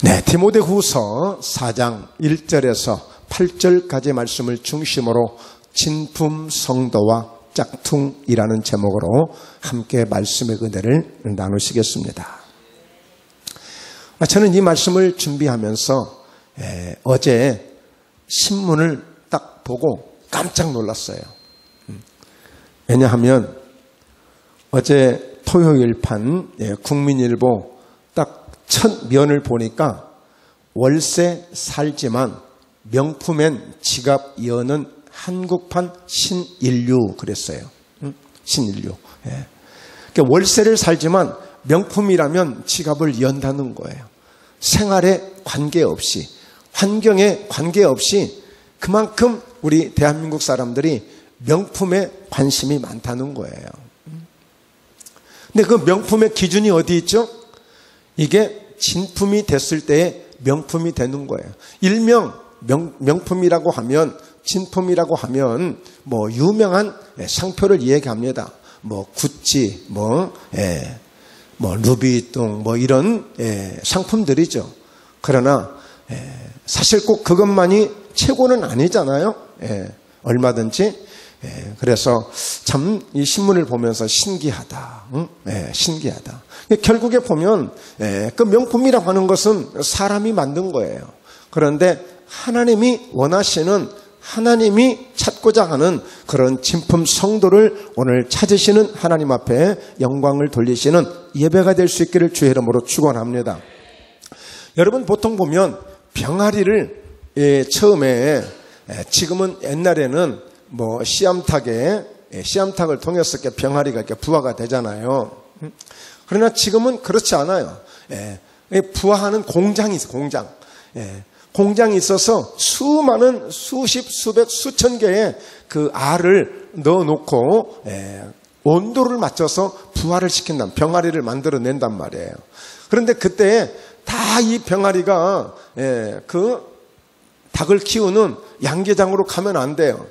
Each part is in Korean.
네, 디모데후서 4장 1절에서 8절까지 말씀을 중심으로 진품 성도와 짝퉁이라는 제목으로 함께 말씀의 은혜를 나누시겠습니다. 저는 이 말씀을 준비하면서 어제 신문을 딱 보고 깜짝 놀랐어요. 왜냐하면 어제 토요일판 국민일보 딱 첫 면을 보니까 월세 살지만 명품엔 지갑 여는 한국판 신인류 그랬어요. 신인류. 그러니까 월세를 살지만 명품이라면 지갑을 연다는 거예요. 생활에 관계없이, 환경에 관계없이 그만큼 우리 대한민국 사람들이 명품에 관심이 많다는 거예요. 근데 그 명품의 기준이 어디 있죠? 이게 진품이 됐을 때의 명품이 되는 거예요. 일명 명품이라고 하면, 진품이라고 하면 뭐 유명한 상표를 얘기합니다. 뭐 구찌, 뭐 루비통, 뭐 이런 상품들이죠. 그러나 사실 꼭 그것만이 최고는 아니잖아요. 얼마든지. 그래서 참 이 신문을 보면서 신기하다. 신기하다. 결국에 보면 그 명품이라고 하는 것은 사람이 만든 거예요. 그런데 하나님이 원하시는, 하나님이 찾고자 하는 그런 진품 성도를 오늘 찾으시는 하나님 앞에 영광을 돌리시는 예배가 될 수 있기를 주의 이름으로 축원합니다. 여러분 보통 보면 병아리를 처음에, 지금은 옛날에는 뭐 씨암탉을 통해서 이렇게 병아리가 이렇게 부화가 되잖아요. 그러나 지금은 그렇지 않아요. 부화하는 공장이 있어요. 공장. 공장이 있어서 수많은 수십, 수백, 수천 개의 그 알을 넣어놓고 온도를 맞춰서 부화를 시킨단, 병아리를 만들어낸단 말이에요. 그런데 그때 다 이 병아리가 그 닭을 키우는 양계장으로 가면 안 돼요.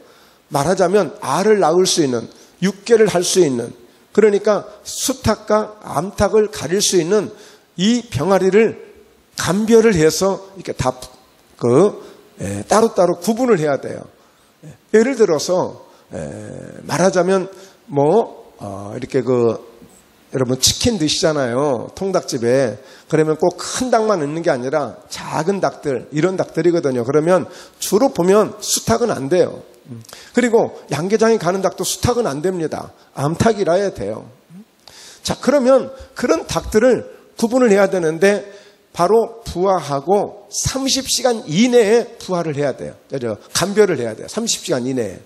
말하자면 알을 낳을 수 있는, 육계를 할 수 있는, 그러니까 수탉과 암탉을 가릴 수 있는 이 병아리를 감별을 해서 이렇게 다 따로따로 구분을 해야 돼요. 예를 들어서 말하자면 이렇게 여러분 치킨 드시잖아요. 통닭집에. 그러면 꼭 큰 닭만 있는 게 아니라 작은 닭들, 이런 닭들이거든요. 그러면 주로 보면 수탉은 안 돼요. 그리고 양계장에 가는 닭도 수탉은 안 됩니다. 암탉이라 해야 돼요. 자, 그러면 그런 닭들을 구분을 해야 되는데 바로 부화하고 30시간 이내에 부화를 해야 돼요. 감별을 해야 돼요. 30시간 이내에.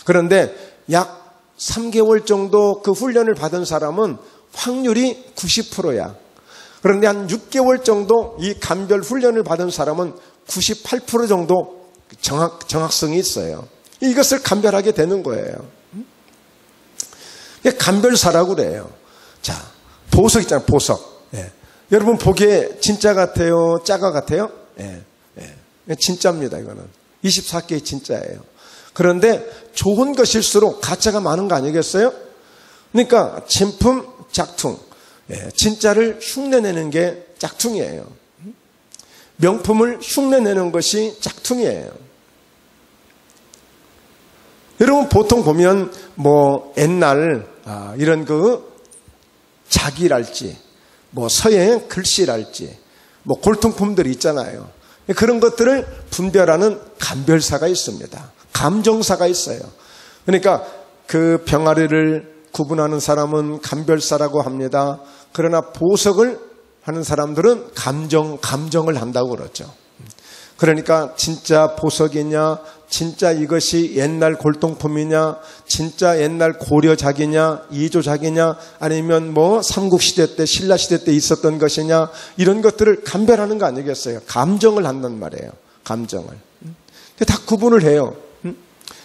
그런데 약 3개월 정도 그 훈련을 받은 사람은 확률이 90%야. 그런데 한 6개월 정도 이 감별 훈련을 받은 사람은 98% 정도 정확성이 있어요. 이것을 감별하게 되는 거예요. 감별사라고 그래요. 자, 보석 있잖아요. 보석. 여러분 보기에 진짜 같아요? 짜가 같아요? 진짜입니다. 이거는 24K 진짜예요. 그런데 좋은 것일수록 가짜가 많은 거 아니겠어요? 그러니까 진품, 짝퉁. 진짜를 흉내내는 게 짝퉁이에요. 명품을 흉내내는 것이 짝퉁이에요. 여러분 보통 보면 옛날 이런 자기랄지 서예 글씨랄지 골통품들이 있잖아요. 그런 것들을 분별하는 감별사가 있습니다. 감정사가 있어요. 그러니까 그 병아리를 구분하는 사람은 감별사라고 합니다. 그러나 보석을 하는 사람들은 감정을 한다고 그러죠. 그러니까 진짜 보석이냐, 진짜 이것이 옛날 골동품이냐, 진짜 옛날 고려작이냐, 이조작이냐, 아니면 삼국시대 때, 신라시대 때 있었던 것이냐, 이런 것들을 감별하는 거 아니겠어요? 감정을 한단 말이에요. 감정을. 다 구분을 해요.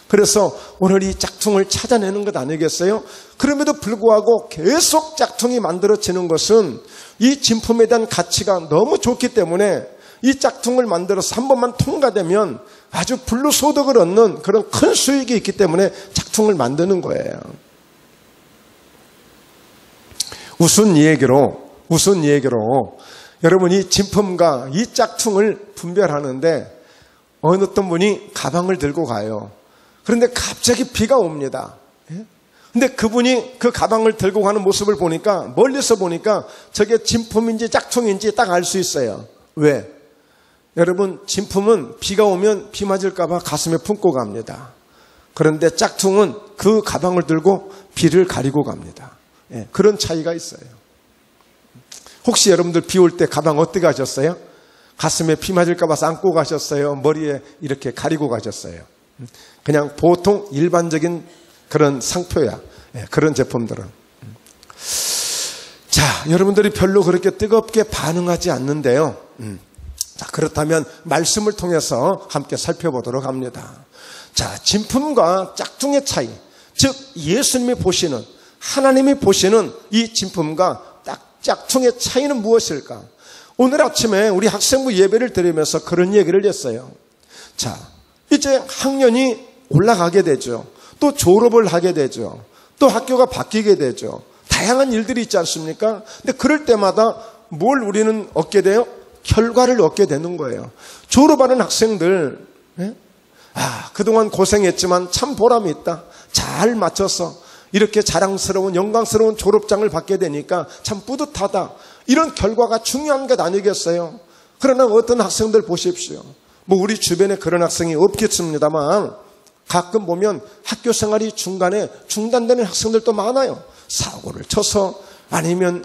그래서 오늘 이 짝퉁을 찾아내는 것 아니겠어요? 그럼에도 불구하고 계속 짝퉁이 만들어지는 것은 이 진품에 대한 가치가 너무 좋기 때문에 이 짝퉁을 만들어서 한 번만 통과되면 아주 불로소득을 얻는 그런 큰 수익이 있기 때문에 짝퉁을 만드는 거예요. 우스운 얘기로 여러분, 이 진품과 이 짝퉁을 분별하는데 어느 어떤 분이 가방을 들고 가요. 그런데 갑자기 비가 옵니다. 근데 그분이 그 가방을 들고 가는 모습을 보니까, 멀리서 보니까 저게 진품인지 짝퉁인지 딱 알 수 있어요. 왜? 여러분, 진품은 비가 오면 비 맞을까 봐 가슴에 품고 갑니다. 그런데 짝퉁은 그 가방을 들고 비를 가리고 갑니다. 그런 차이가 있어요. 혹시 여러분들 비 올 때 가방 어떻게 하셨어요? 가슴에 비 맞을까 봐서 안고 가셨어요? 머리에 이렇게 가리고 가셨어요? 그냥 보통 일반적인 그런 상표야. 그런 제품들은. 자, 여러분들이 별로 그렇게 뜨겁게 반응하지 않는데요. 자, 그렇다면 말씀을 통해서 함께 살펴보도록 합니다. 자, 진품과 짝퉁의 차이, 즉 예수님이 보시는, 하나님이 보시는 이 진품과 짝퉁의 차이는 무엇일까? 오늘 아침에 우리 학생부 예배를 드리면서 그런 얘기를 했어요. 자, 이제 학년이 올라가게 되죠. 또 졸업을 하게 되죠. 또 학교가 바뀌게 되죠. 다양한 일들이 있지 않습니까? 근데 그럴 때마다 뭘 우리는 얻게 돼요? 결과를 얻게 되는 거예요. 졸업하는 학생들, 그동안 고생했지만 참 보람이 있다. 잘 맞춰서 이렇게 자랑스러운, 영광스러운 졸업장을 받게 되니까 참 뿌듯하다. 이런 결과가 중요한 것 아니겠어요? 그러나 어떤 학생들 보십시오. 뭐 우리 주변에 그런 학생이 없겠습니다만 가끔 보면 학교 생활이 중간에 중단되는 학생들도 많아요. 사고를 쳐서 아니면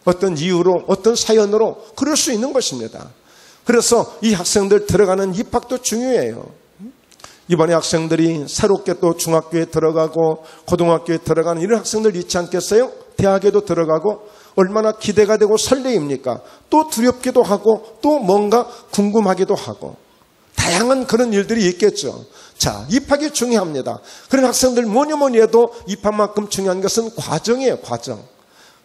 어떤 이유로, 어떤 사연으로 그럴 수 있는 것입니다. 그래서 이 학생들 들어가는 입학도 중요해요. 이번에 학생들이 새롭게 또 중학교에 들어가고 고등학교에 들어가는 이런 학생들 있지 않겠어요? 대학에도 들어가고 얼마나 기대가 되고 설레입니까? 또 두렵기도 하고 또 뭔가 궁금하기도 하고 다양한 그런 일들이 있겠죠. 자, 입학이 중요합니다. 그런 학생들 뭐니 해도 입학만큼 중요한 것은 과정이에요, 과정.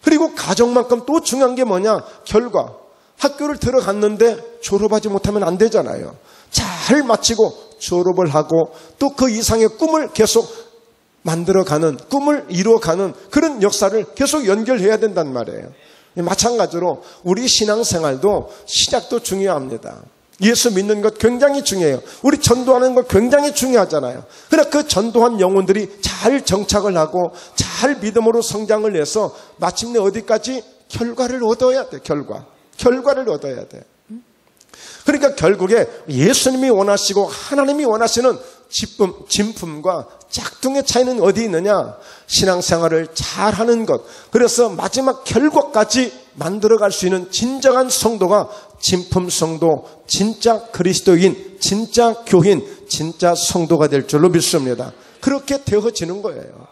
그리고 과정만큼 또 중요한 게 뭐냐? 결과. 학교를 들어갔는데 졸업하지 못하면 안 되잖아요. 잘 마치고 졸업을 하고 또 그 이상의 꿈을 계속 만들어가는, 꿈을 이루어가는 그런 역사를 계속 연결해야 된단 말이에요. 마찬가지로 우리 신앙생활도 시작도 중요합니다. 예수 믿는 것 굉장히 중요해요. 우리 전도하는 것 굉장히 중요하잖아요. 그러나 그 전도한 영혼들이 잘 정착을 하고 잘 믿음으로 성장을 해서 마침내 어디까지? 결과를 얻어야 돼. 결과를 얻어야 돼. 그러니까 결국에 예수님이 원하시고 하나님이 원하시는 진품과 짝퉁의 차이는 어디 있느냐? 신앙생활을 잘하는 것. 그래서 마지막 결과까지 만들어갈 수 있는 진정한 성도가 진품 성도, 진짜 그리스도인, 진짜 교인, 진짜 성도가 될 줄로 믿습니다. 그렇게 되어지는 거예요.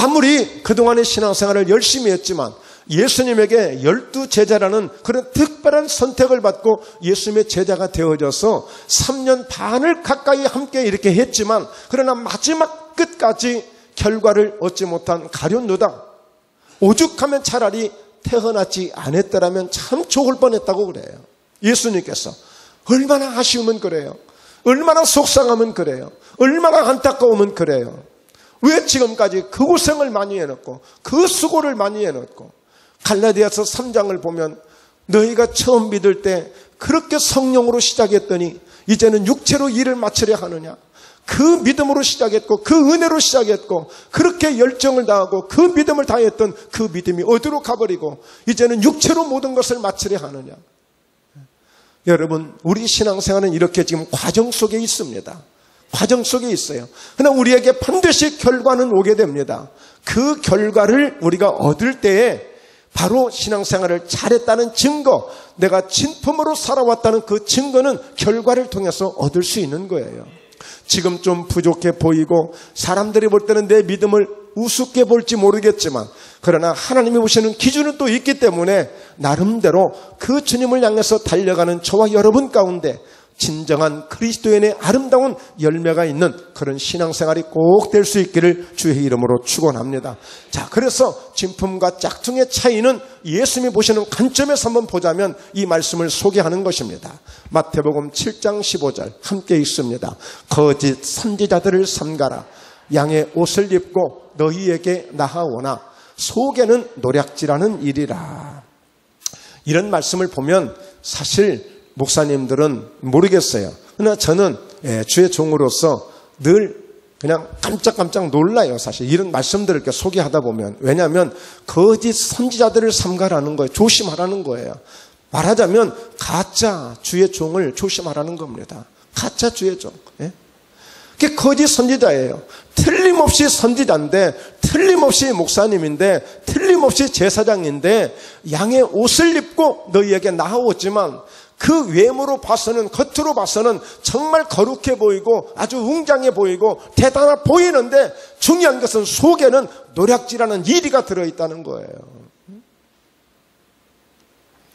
아무리 그동안의 신앙생활을 열심히 했지만 예수님에게 12제자라는 그런 특별한 선택을 받고 예수님의 제자가 되어져서 3년 반을 가까이 함께 이렇게 했지만 그러나 마지막 끝까지 결과를 얻지 못한 가룟 유다, 오죽하면 차라리 태어나지 않았더라면 참 좋을 뻔했다고 그래요. 예수님께서 얼마나 아쉬우면 그래요. 얼마나 속상하면 그래요. 얼마나 안타까우면 그래요. 왜 지금까지 그 고생을 많이 해놓고 그 수고를 많이 해놓고 갈라디아서 3장을 보면 너희가 처음 믿을 때 그렇게 성령으로 시작했더니 이제는 육체로 일을 마치려 하느냐. 그 믿음으로 시작했고 그 은혜로 시작했고 그렇게 열정을 다하고 그 믿음을 다했던 그 믿음이 어디로 가버리고 이제는 육체로 모든 것을 마치려 하느냐. 여러분, 우리 신앙생활은 이렇게 지금 과정 속에 있습니다. 과정 속에 있어요. 그러나 우리에게 반드시 결과는 오게 됩니다. 그 결과를 우리가 얻을 때에 바로 신앙생활을 잘했다는 증거, 내가 진품으로 살아왔다는 그 증거는 결과를 통해서 얻을 수 있는 거예요. 지금 좀 부족해 보이고 사람들이 볼 때는 내 믿음을 우습게 볼지 모르겠지만 그러나 하나님이 보시는 기준은 또 있기 때문에 나름대로 그 주님을 향해서 달려가는 저와 여러분 가운데 진정한 그리스도인의 아름다운 열매가 있는 그런 신앙생활이 꼭 될 수 있기를 주의 이름으로 축원합니다. 자, 그래서 진품과 짝퉁의 차이는 예수님이 보시는 관점에서 한번 보자면 이 말씀을 소개하는 것입니다. 마태복음 7장 15절 함께 읽습니다. 거짓 선지자들을 삼가라. 양의 옷을 입고 너희에게 나아오나 속에는 노략질하는 일이라. 이런 말씀을 보면 사실 목사님들은 모르겠어요. 그러나 저는 주의 종으로서 늘 그냥 깜짝깜짝 놀라요. 사실 이런 말씀들을 이렇게 소개하다 보면. 왜냐하면 거짓 선지자들을 삼가라는 거예요. 조심하라는 거예요. 말하자면 가짜 주의 종을 조심하라는 겁니다. 가짜 주의 종. 그게 거짓 선지자예요. 틀림없이 선지자인데, 틀림없이 목사님인데, 틀림없이 제사장인데 양의 옷을 입고 너희에게 나아오지만 그 외모로 봐서는, 겉으로 봐서는 정말 거룩해 보이고 아주 웅장해 보이고 대단해 보이는데 중요한 것은 속에는 노략질하는 이리가 들어있다는 거예요.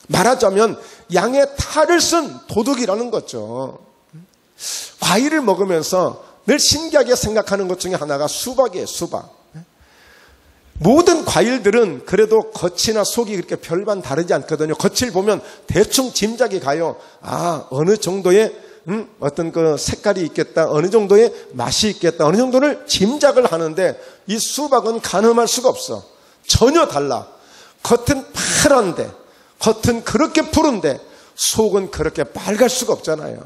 말하자면 양의 탈을 쓴 도둑이라는 거죠. 과일을 먹으면서 늘 신기하게 생각하는 것 중에 하나가 수박이에요. 수박. 모든 과일들은 그래도 겉이나 속이 그렇게 별반 다르지 않거든요. 겉을 보면 대충 짐작이 가요. 아, 어느 정도의 어떤 그 색깔이 있겠다, 어느 정도의 맛이 있겠다, 어느 정도를 짐작을 하는데 이 수박은 가늠할 수가 없어. 전혀 달라. 겉은 파란데, 겉은 그렇게 푸른데 속은 그렇게 빨갈 수가 없잖아요.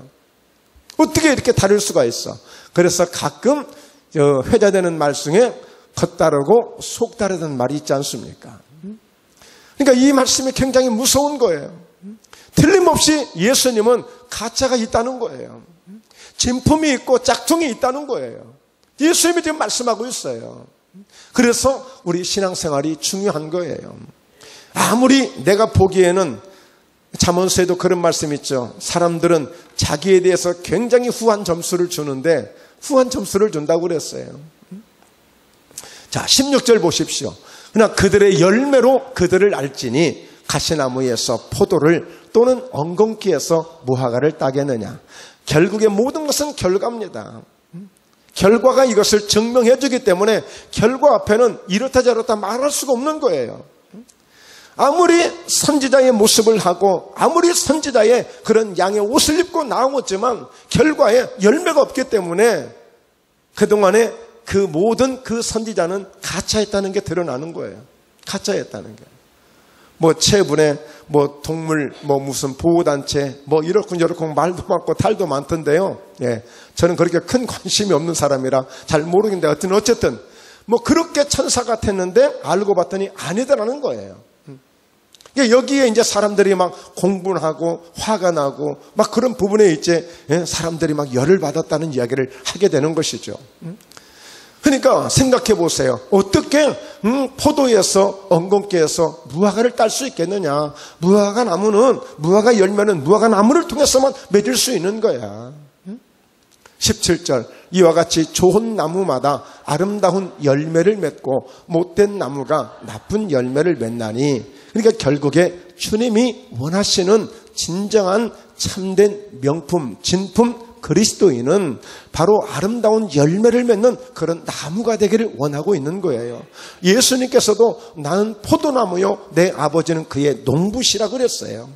어떻게 이렇게 다를 수가 있어? 그래서 가끔 회자되는 말 중에 겉다르고 속다르다는 말이 있지 않습니까? 그러니까 이 말씀이 굉장히 무서운 거예요. 틀림없이 예수님은 가짜가 있다는 거예요. 진품이 있고 짝퉁이 있다는 거예요. 예수님이 지금 말씀하고 있어요. 그래서 우리 신앙생활이 중요한 거예요. 아무리 내가 보기에는 잠언서에도 그런 말씀 있죠. 사람들은 자기에 대해서 굉장히 후한 점수를 주는데 후한 점수를 준다고 그랬어요. 자, 16절 보십시오. 그러나 그들의 열매로 그들을 알지니 가시나무에서 포도를 또는 엉겅퀴에서 무화과를 따겠느냐. 결국에 모든 것은 결과입니다. 결과가 이것을 증명해 주기 때문에 결과 앞에는 이렇다 저렇다 말할 수가 없는 거예요. 아무리 선지자의 모습을 하고 아무리 선지자의 그런 양의 옷을 입고 나오었지만 결과에 열매가 없기 때문에 그동안에 그 모든 그 선지자는 가짜였다는 게 드러나는 거예요. 가짜였다는 게. 뭐 체분에 뭐 동물 뭐 무슨 보호단체 뭐 이렇고 저렇고 말도 많고 탈도 많던데요. 예, 저는 그렇게 큰 관심이 없는 사람이라 잘 모르겠는데 어쨌든 뭐 그렇게 천사 같았는데 알고 봤더니 아니더라는 거예요. 여기에 이제 사람들이 막 공분을 하고 화가 나고 막 그런 부분에 이제 사람들이 막 열을 받았다는 이야기를 하게 되는 것이죠. 그러니까 생각해 보세요. 어떻게 포도에서 엉겅퀴에서 무화과를 딸 수 있겠느냐. 무화과 나무는, 무화과 열매는 무화과 나무를 통해서만 맺을 수 있는 거야. 17절 이와 같이 좋은 나무마다 아름다운 열매를 맺고 못된 나무가 나쁜 열매를 맺나니. 그러니까 결국에 주님이 원하시는 진정한 참된 명품, 진품 그리스도인은 바로 아름다운 열매를 맺는 그런 나무가 되기를 원하고 있는 거예요. 예수님께서도 나는 포도나무요 내 아버지는 그의 농부시라 그랬어요.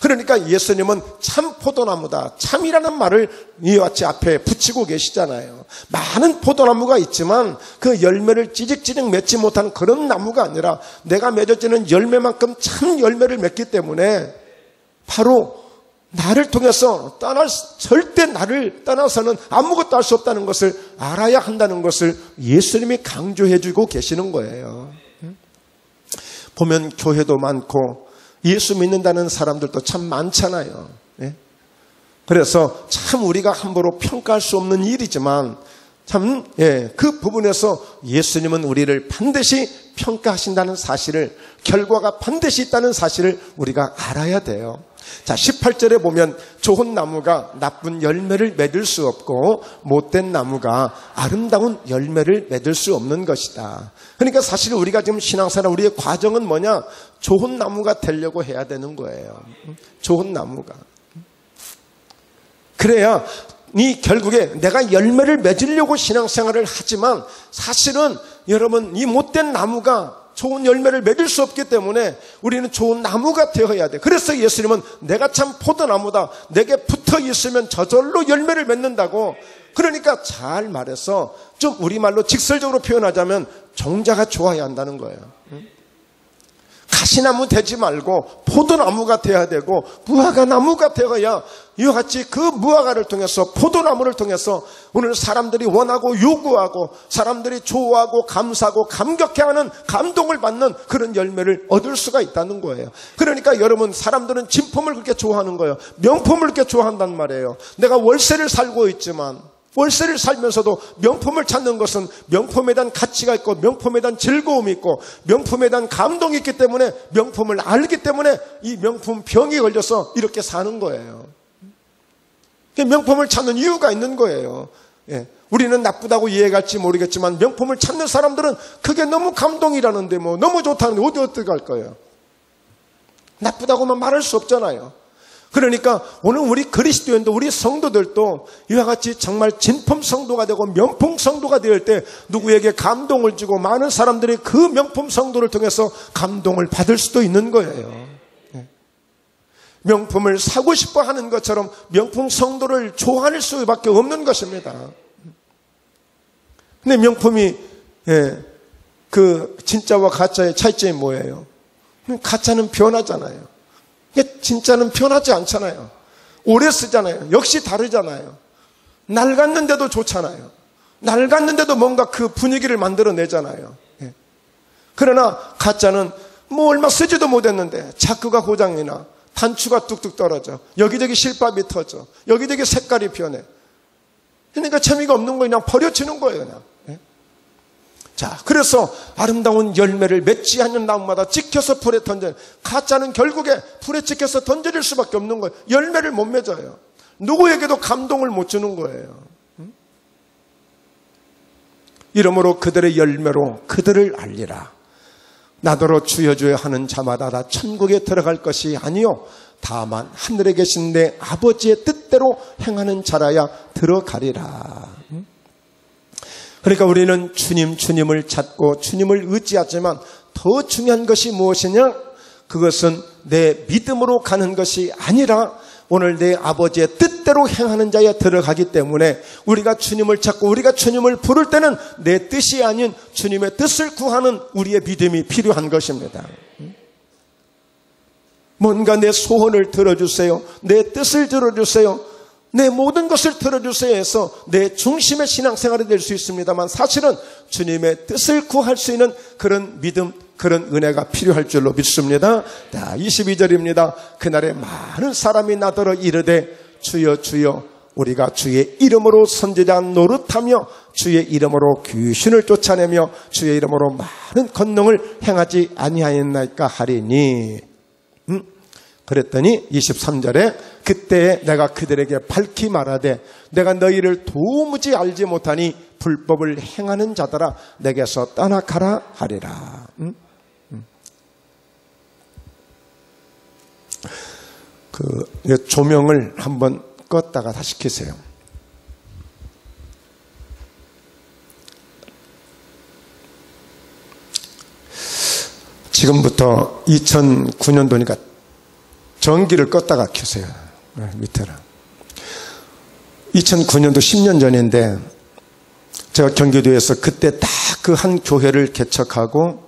그러니까 예수님은 참 포도나무다. 참이라는 말을 이와 같이 앞에 붙이고 계시잖아요. 많은 포도나무가 있지만 그 열매를 찌직찌직 맺지 못하는 그런 나무가 아니라 내가 맺어지는 열매만큼 참 열매를 맺기 때문에 바로 나를 통해서 절대 나를 떠나서는 아무것도 할 수 없다는 것을 알아야 한다는 것을 예수님이 강조해 주고 계시는 거예요. 보면 교회도 많고 예수 믿는다는 사람들도 참 많잖아요. 그래서 참 우리가 함부로 평가할 수 없는 일이지만 참 그 부분에서 예수님은 우리를 반드시 평가하신다는 사실을, 결과가 반드시 있다는 사실을 우리가 알아야 돼요. 자, 18절에 보면 좋은 나무가 나쁜 열매를 맺을 수 없고 못된 나무가 아름다운 열매를 맺을 수 없는 것이다. 그러니까 사실 우리가 지금 신앙생활 우리의 과정은 뭐냐? 좋은 나무가 되려고 해야 되는 거예요. 좋은 나무가. 그래야 이 결국에 내가 열매를 맺으려고 신앙생활을 하지만 사실은 여러분 이 못된 나무가 좋은 열매를 맺을 수 없기 때문에 우리는 좋은 나무가 되어야 돼. 그래서 예수님은 내가 참 포도나무다. 내게 붙어 있으면 저절로 열매를 맺는다고 그러니까 잘 말해서 좀 우리말로 직설적으로 표현하자면 종자가 좋아야 한다는 거예요. 가시나무 되지 말고 포도나무가 돼야 되고 무화과 나무가 되어야 이와 같이 그 무화과를 통해서 포도나무를 통해서 오늘 사람들이 원하고 요구하고 사람들이 좋아하고 감사하고 감격해하는 감동을 받는 그런 열매를 얻을 수가 있다는 거예요. 그러니까 여러분, 사람들은 진품을 그렇게 좋아하는 거예요. 명품을 그렇게 좋아한단 말이에요. 내가 월세를 살고 있지만 월세를 살면서도 명품을 찾는 것은 명품에 대한 가치가 있고 명품에 대한 즐거움이 있고 명품에 대한 감동이 있기 때문에 명품을 알기 때문에 이 명품 병이 걸려서 이렇게 사는 거예요. 명품을 찾는 이유가 있는 거예요. 예. 우리는 나쁘다고 이해할지 모르겠지만 명품을 찾는 사람들은 그게 너무 감동이라는데 뭐 너무 좋다는데 어떻게 할 거예요? 나쁘다고만 말할 수 없잖아요. 그러니까 오늘 우리 그리스도인도 우리 성도들도 이와 같이 정말 진품 성도가 되고 명품 성도가 될 때 누구에게 감동을 주고 많은 사람들이 그 명품 성도를 통해서 감동을 받을 수도 있는 거예요. 명품을 사고 싶어 하는 것처럼 명품 성도를 좋아할 수밖에 없는 것입니다. 근데 명품이 그 진짜와 가짜의 차이점이 뭐예요? 가짜는 변하잖아요. 진짜는 변하지 않잖아요. 오래 쓰잖아요. 역시 다르잖아요. 낡았는데도 좋잖아요. 낡았는데도 뭔가 그 분위기를 만들어내잖아요. 그러나 가짜는 뭐 얼마 쓰지도 못했는데 자크가 고장이나 단추가 뚝뚝 떨어져. 여기저기 실밥이 터져. 여기저기 색깔이 변해. 그러니까 재미가 없는 거 그냥 버려지는 거예요. 그냥. 자, 그래서 아름다운 열매를 맺지 않는 나무마다 찍혀서 불에 던져. 가짜는 결국에 불에 찍혀서 던져질 수밖에 없는 거예요. 열매를 못 맺어요. 누구에게도 감동을 못 주는 거예요. 이러므로 그들의 열매로 그들을 알리라. 나더러 주여 주여 하는 자마다 다 천국에 들어갈 것이 아니요 다만 하늘에 계신 내 아버지의 뜻대로 행하는 자라야 들어가리라. 그러니까 우리는 주님을 찾고 주님을 의지하지만 더 중요한 것이 무엇이냐? 그것은 내 믿음으로 가는 것이 아니라 오늘 내 아버지의 뜻대로 행하는 자에 들어가기 때문에 우리가 주님을 찾고 우리가 주님을 부를 때는 내 뜻이 아닌 주님의 뜻을 구하는 우리의 믿음이 필요한 것입니다. 뭔가 내 소원을 들어주세요. 내 뜻을 들어주세요. 내 모든 것을 들어주세요 해서 내 중심의 신앙생활이 될 수 있습니다만 사실은 주님의 뜻을 구할 수 있는 그런 믿음, 그런 은혜가 필요할 줄로 믿습니다. 자, 22절입니다. 그날에 많은 사람이 나더러 이르되 주여 주여 우리가 주의 이름으로 선지자 노릇하며 주의 이름으로 귀신을 쫓아내며 주의 이름으로 많은 권능을 행하지 아니하였나이까 하리니. 그랬더니 23절에 그때 내가 그들에게 밝히 말하되 내가 너희를 도무지 알지 못하니 불법을 행하는 자들아 내게서 떠나가라 하리라. 그 조명을 한번 껐다가 다시 켜세요. 지금부터 2009년도니까 전기를 껐다가 켜세요. 밑에는 2009년도 10년 전인데 제가 경기도에서 그때 딱 그 한 교회를 개척하고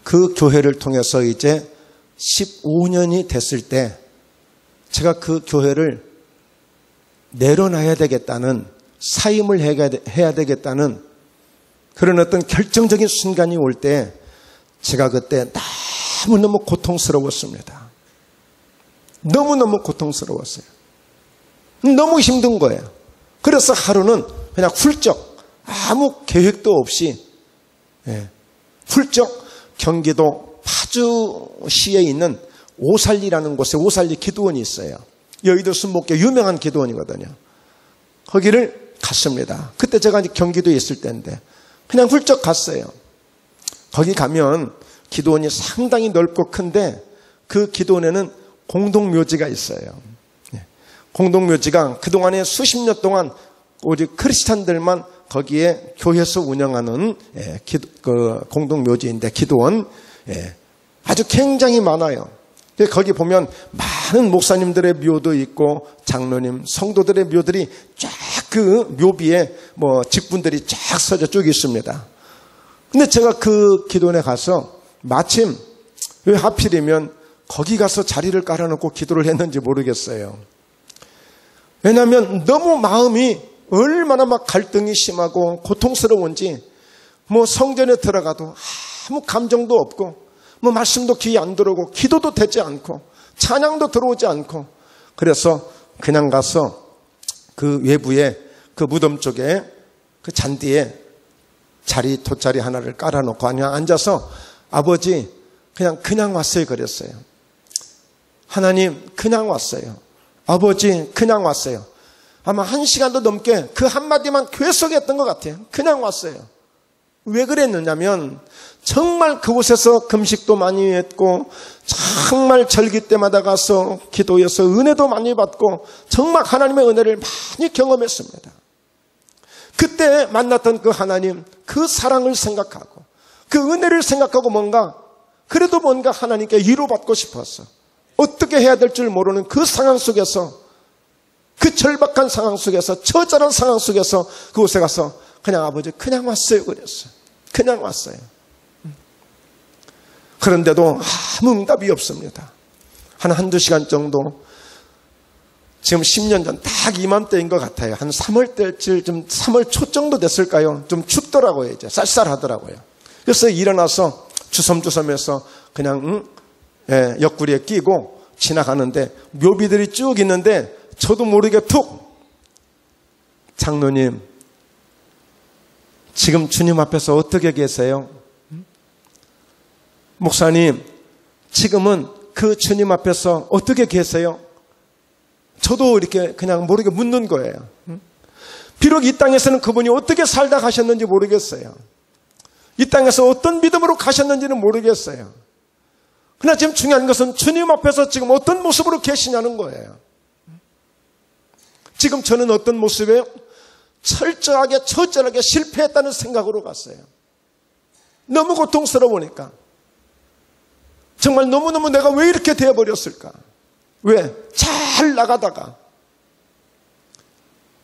그 교회를 통해서 이제 15년이 됐을 때 제가 그 교회를 내려놔야 되겠다는, 사임을 해야 되겠다는 그런 어떤 결정적인 순간이 올 때 제가 그때 너무너무 고통스러웠습니다. 너무너무 고통스러웠어요. 너무 힘든 거예요. 그래서 하루는 그냥 훌쩍 아무 계획도 없이 훌쩍 경기도 파주시에 있는 오살리라는 곳에 오살리 기도원이 있어요. 여의도 순복교 유명한 기도원이거든요. 거기를 갔습니다. 그때 제가 경기도에 있을 때인데 그냥 훌쩍 갔어요. 거기 가면 기도원이 상당히 넓고 큰데 그 기도원에는 공동묘지가 있어요. 공동묘지가 그동안에 수십 년 동안 오직 크리스찬들만 거기에 교회에서 운영하는 공동묘지인데 기도원 아주 굉장히 많아요. 거기 보면 많은 목사님들의 묘도 있고 장로님, 성도들의 묘들이 쫙 그 묘비에 직분들이 쫙 서져 쭉 있습니다. 근데 제가 그 기도원에 가서 마침 왜 하필이면 거기 가서 자리를 깔아놓고 기도를 했는지 모르겠어요. 왜냐하면 너무 마음이 얼마나 막 갈등이 심하고 고통스러운지 성전에 들어가도 아무 감정도 없고 말씀도 귀에 안 들어오고 기도도 되지 않고 찬양도 들어오지 않고 그래서 그냥 가서 그 외부에 그 무덤 쪽에 그 잔디에 돗자리 하나를 깔아놓고 그냥 앉아서 아버지 그냥 왔어요 그랬어요. 하나님 그냥 왔어요. 아버지 그냥 왔어요. 아마 1시간도 넘게 그 한마디만 계속했던 것 같아요. 그냥 왔어요. 왜 그랬느냐면 정말 그곳에서 금식도 많이 했고 정말 절기 때마다 가서 기도해서 은혜도 많이 받고 정말 하나님의 은혜를 많이 경험했습니다. 그때 만났던 그 하나님, 그 사랑을 생각하고 그 은혜를 생각하고 그래도 뭔가 하나님께 위로받고 싶었어. 어떻게 해야 될 줄 모르는 그 상황 속에서 그 절박한 상황 속에서 처절한 상황 속에서 그곳에 가서 그냥 아버지 그냥 왔어요 그랬어요. 그냥 왔어요. 그런데도 아무 응답이 없습니다. 한두 시간 정도 지금 10년 전 딱 이맘때인 것 같아요. 한 3월 때쯤 좀 3월 초 정도 됐을까요? 좀 춥더라고요. 이제 쌀쌀하더라고요. 그래서 일어나서 주섬주섬해서 그냥 옆구리에 끼고 지나가는데 묘비들이 쭉 있는데 저도 모르게 툭 장로님 지금 주님 앞에서 어떻게 계세요? 목사님 지금은 그 주님 앞에서 어떻게 계세요? 저도 이렇게 그냥 모르게 묻는 거예요. 비록 이 땅에서는 그분이 어떻게 살다 가셨는지 모르겠어요. 이 땅에서 어떤 믿음으로 가셨는지는 모르겠어요. 그러나 지금 중요한 것은 주님 앞에서 지금 어떤 모습으로 계시냐는 거예요. 지금 저는 어떤 모습이에요? 철저하게 처절하게 실패했다는 생각으로 갔어요. 너무 고통스러우니까. 정말 너무너무 내가 왜 이렇게 되어버렸을까? 왜? 잘 나가다가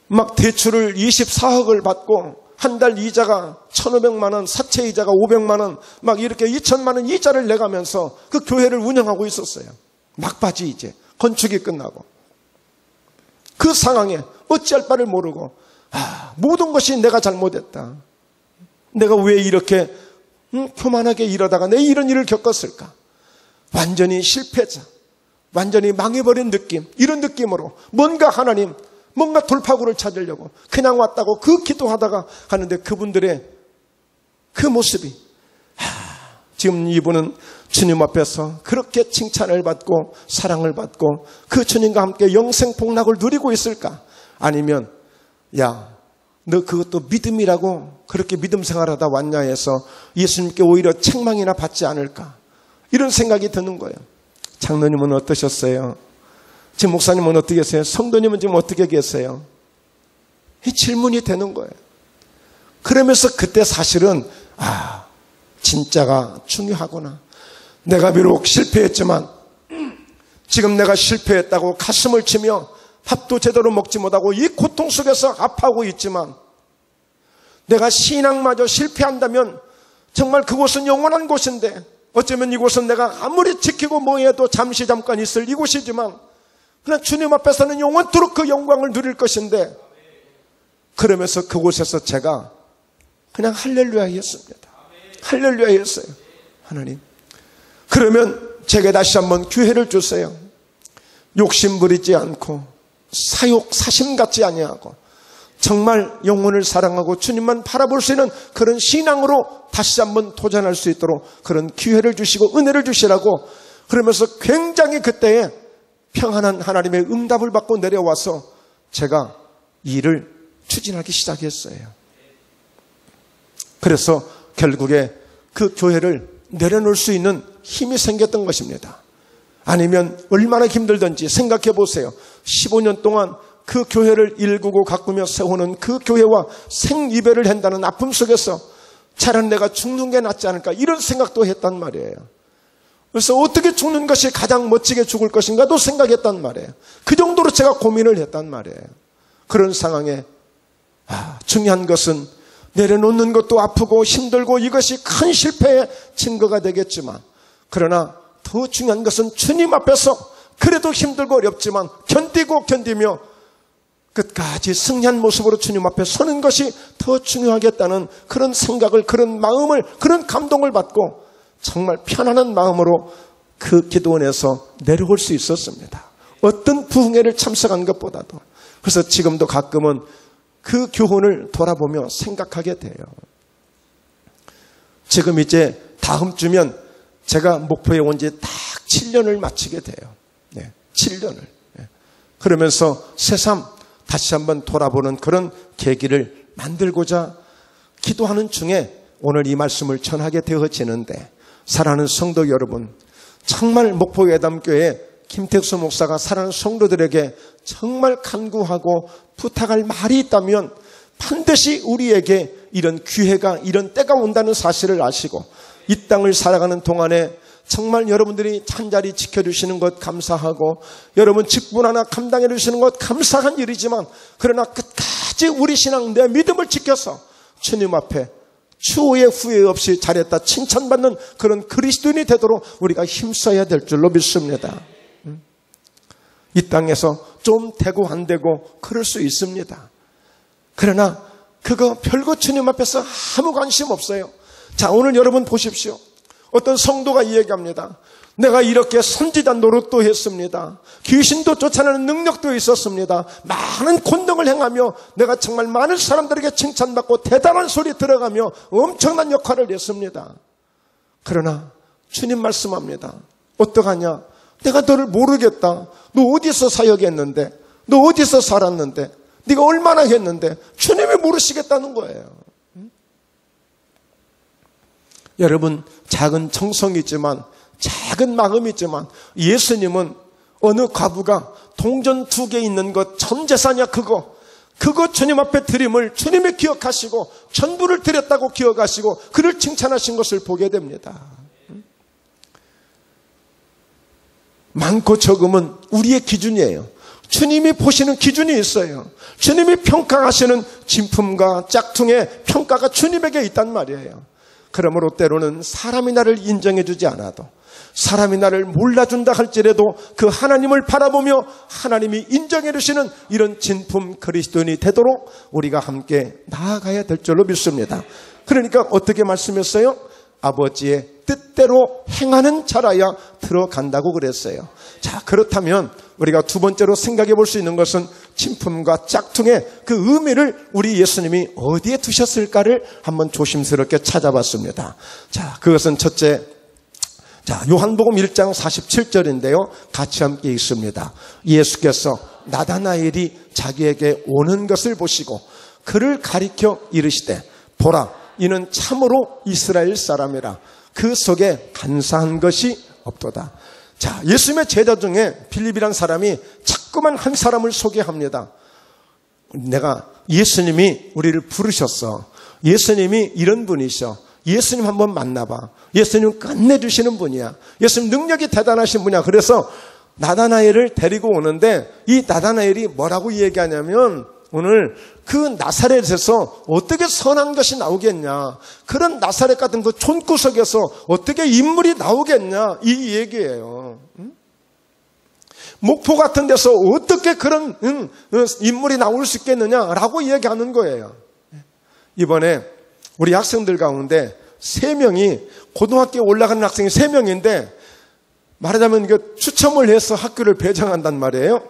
막 대출을 24억을 받고 한 달 이자가 1,500만 원, 사채 이자가 500만 원, 막 이렇게 2,000만 원 이자를 내가면서 그 교회를 운영하고 있었어요. 막바지 이제 건축이 끝나고 그 상황에 어찌할 바를 모르고 모든 것이 내가 잘못했다. 내가 왜 이렇게 교만하게 이러다가 내 이런 일을 겪었을까? 완전히 실패자, 완전히 망해버린 느낌, 이런 느낌으로 뭔가 하나님, 뭔가 돌파구를 찾으려고 그냥 왔다고 그 기도하다가 가는데 그분들의 그 모습이 지금 이분은 주님 앞에서 그렇게 칭찬을 받고 사랑을 받고 그 주님과 함께 영생 복락을 누리고 있을까? 아니면 야, 너 그것도 믿음이라고 그렇게 믿음 생활하다 왔냐 해서 예수님께 오히려 책망이나 받지 않을까? 이런 생각이 드는 거예요. 장로님은 어떠셨어요? 지금 목사님은 어떻게 계세요? 성도님은 지금 어떻게 계세요? 이 질문이 되는 거예요. 그러면서 그때 사실은 진짜가 중요하구나. 내가 비록 실패했지만 지금 내가 실패했다고 가슴을 치며 밥도 제대로 먹지 못하고 이 고통 속에서 아파하고 있지만 내가 신앙마저 실패한다면 정말 그곳은 영원한 곳인데 어쩌면 이곳은 내가 아무리 지키고 뭐해도 잠깐 있을 이곳이지만 그러나 주님 앞에서는 영원토록 그 영광을 누릴 것인데 그러면서 그곳에서 제가 그냥 할렐루야 했습니다. 할렐루야 했어요. 하나님 그러면 제게 다시 한번 기회를 주세요. 욕심 부리지 않고 사심 갖지 아니하고 정말 영혼을 사랑하고 주님만 바라볼 수 있는 그런 신앙으로 다시 한번 도전할 수 있도록 그런 기회를 주시고 은혜를 주시라고 그러면서 굉장히 그때에 평안한 하나님의 응답을 받고 내려와서 제가 이 일을 추진하기 시작했어요. 그래서 결국에 그 교회를 내려놓을 수 있는 힘이 생겼던 것입니다. 아니면 얼마나 힘들든지 생각해 보세요. 15년 동안 그 교회를 일구고 가꾸며 세우는 그 교회와 생이별을 한다는 아픔 속에서 차라리 내가 죽는 게 낫지 않을까 이런 생각도 했단 말이에요. 그래서 어떻게 죽는 것이 가장 멋지게 죽을 것인가도 생각했단 말이에요. 그 정도로 제가 고민을 했단 말이에요. 그런 상황에 중요한 것은 내려놓는 것도 아프고 힘들고 이것이 큰 실패의 증거가 되겠지만, 그러나 더 중요한 것은 주님 앞에서 그래도 힘들고 어렵지만 견디며 끝까지 승리한 모습으로 주님 앞에 서는 것이 더 중요하겠다는 그런 생각을, 그런 마음을, 그런 감동을 받고 정말 편안한 마음으로 그 기도원에서 내려올 수 있었습니다. 어떤 부흥회를 참석한 것보다도. 그래서 지금도 가끔은 그 교훈을 돌아보며 생각하게 돼요. 지금 이제 다음 주면 제가 목포에 온 지 딱 7년을 마치게 돼요. 7년을. 그러면서 새삼 다시 한번 돌아보는 그런 계기를 만들고자 기도하는 중에 오늘 이 말씀을 전하게 되어지는데, 사랑하는 성도 여러분, 정말 목포예담교회 김택수 목사가 사랑하는 성도들에게 정말 간구하고 부탁할 말이 있다면 반드시 우리에게 이런 기회가, 이런 때가 온다는 사실을 아시고, 이 땅을 살아가는 동안에 정말 여러분들이 한자리 지켜주시는 것 감사하고, 여러분 직분 하나 감당해 주시는 것 감사한 일이지만, 그러나 끝까지 우리 신앙, 내 믿음을 지켜서 주님 앞에 추후에 후회 없이 잘했다 칭찬받는 그런 그리스도인이 되도록 우리가 힘써야 될 줄로 믿습니다. 이 땅에서 좀 되고 안 되고 그럴 수 있습니다. 그러나 그거 별거 주님 앞에서 아무 관심 없어요. 자, 오늘 여러분 보십시오. 어떤 성도가 이야기합니다. 내가 이렇게 선지자 노릇도 했습니다. 귀신도 쫓아내는 능력도 있었습니다. 많은 권능을 행하며 내가 정말 많은 사람들에게 칭찬받고 대단한 소리 들어가며 엄청난 역할을 했습니다. 그러나 주님 말씀합니다. 어떡하냐? 내가 너를 모르겠다. 너 어디서 사역했는데? 너 어디서 살았는데? 네가 얼마나 했는데? 주님이 모르시겠다는 거예요. 여러분, 작은 정성이지만, 작은 마음이지만, 예수님은 어느 과부가 동전 2개 있는 것 전 재산이야 그거 주님 앞에 드림을 주님이 기억하시고 전부를 드렸다고 기억하시고 그를 칭찬하신 것을 보게 됩니다. 많고 적음은 우리의 기준이에요. 주님이 보시는 기준이 있어요. 주님이 평가하시는 진품과 짝퉁의 평가가 주님에게 있단 말이에요. 그러므로 때로는 사람이 나를 인정해 주지 않아도, 사람이 나를 몰라준다 할지라도 그 하나님을 바라보며 하나님이 인정해 주시는 이런 진품 그리스도인이 되도록 우리가 함께 나아가야 될 줄로 믿습니다. 그러니까 어떻게 말씀했어요? 아버지의 뜻대로 행하는 자라야 들어간다고 그랬어요. 자, 그렇다면 우리가 두 번째로 생각해 볼 수 있는 것은 진품과 짝퉁의 그 의미를 우리 예수님이 어디에 두셨을까를 한번 조심스럽게 찾아봤습니다. 자, 그것은 첫째, 자, 요한복음 1장 47절인데요. 같이 함께 읽습니다. 예수께서 나다나엘이 자기에게 오는 것을 보시고 그를 가리켜 이르시되, 보라, 이는 참으로 이스라엘 사람이라. 그 속에 간사한 것이 없도다. 자, 예수님의 제자 중에 빌립이라는 사람이 자꾸만 한 사람을 소개합니다. 내가 예수님이 우리를 부르셨어. 예수님이 이런 분이셔. 예수님 한번 만나봐. 예수님 끝내주시는 분이야. 예수님 능력이 대단하신 분이야. 그래서 나다나엘을 데리고 오는데 이 나다나엘이 뭐라고 얘기하냐면, 오늘 그 나사렛에서 어떻게 선한 것이 나오겠냐, 그런 나사렛 같은 그 촌구석에서 어떻게 인물이 나오겠냐, 이 얘기예요. 목포 같은 데서 어떻게 그런 인물이 나올 수 있겠느냐라고 얘기하는 거예요. 이번에 우리 학생들 가운데 3명이, 고등학교에 올라가는 학생이 3명인데 말하자면 이거 추첨을 해서 학교를 배정한단 말이에요.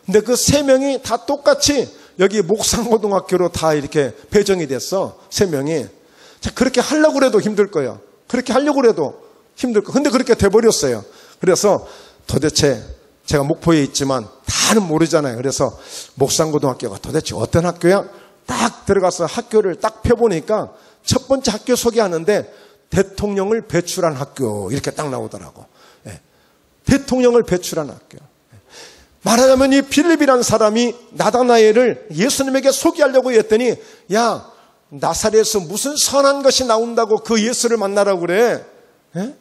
근데 그 3명이 다 똑같이 여기 목상고등학교로 다 이렇게 배정이 됐어. 3명이. 자, 그렇게 하려고 해도 힘들 거예요. 그렇게 하려고 해도 힘들 거예요. 근데 그렇게 돼버렸어요. 그래서 도대체 제가 목포에 있지만 다는 모르잖아요. 그래서 목상고등학교가 도대체 어떤 학교야? 딱 들어가서 학교를 딱 펴보니까 첫 번째 학교 소개하는데 대통령을 배출한 학교 이렇게 딱 나오더라고. 네. 대통령을 배출한 학교. 말하자면 이 빌립이라는 사람이 나다나엘을 예수님에게 소개하려고 했더니, 야, 나사렛에서 무슨 선한 것이 나온다고 그 예수를 만나라고 그래? 에?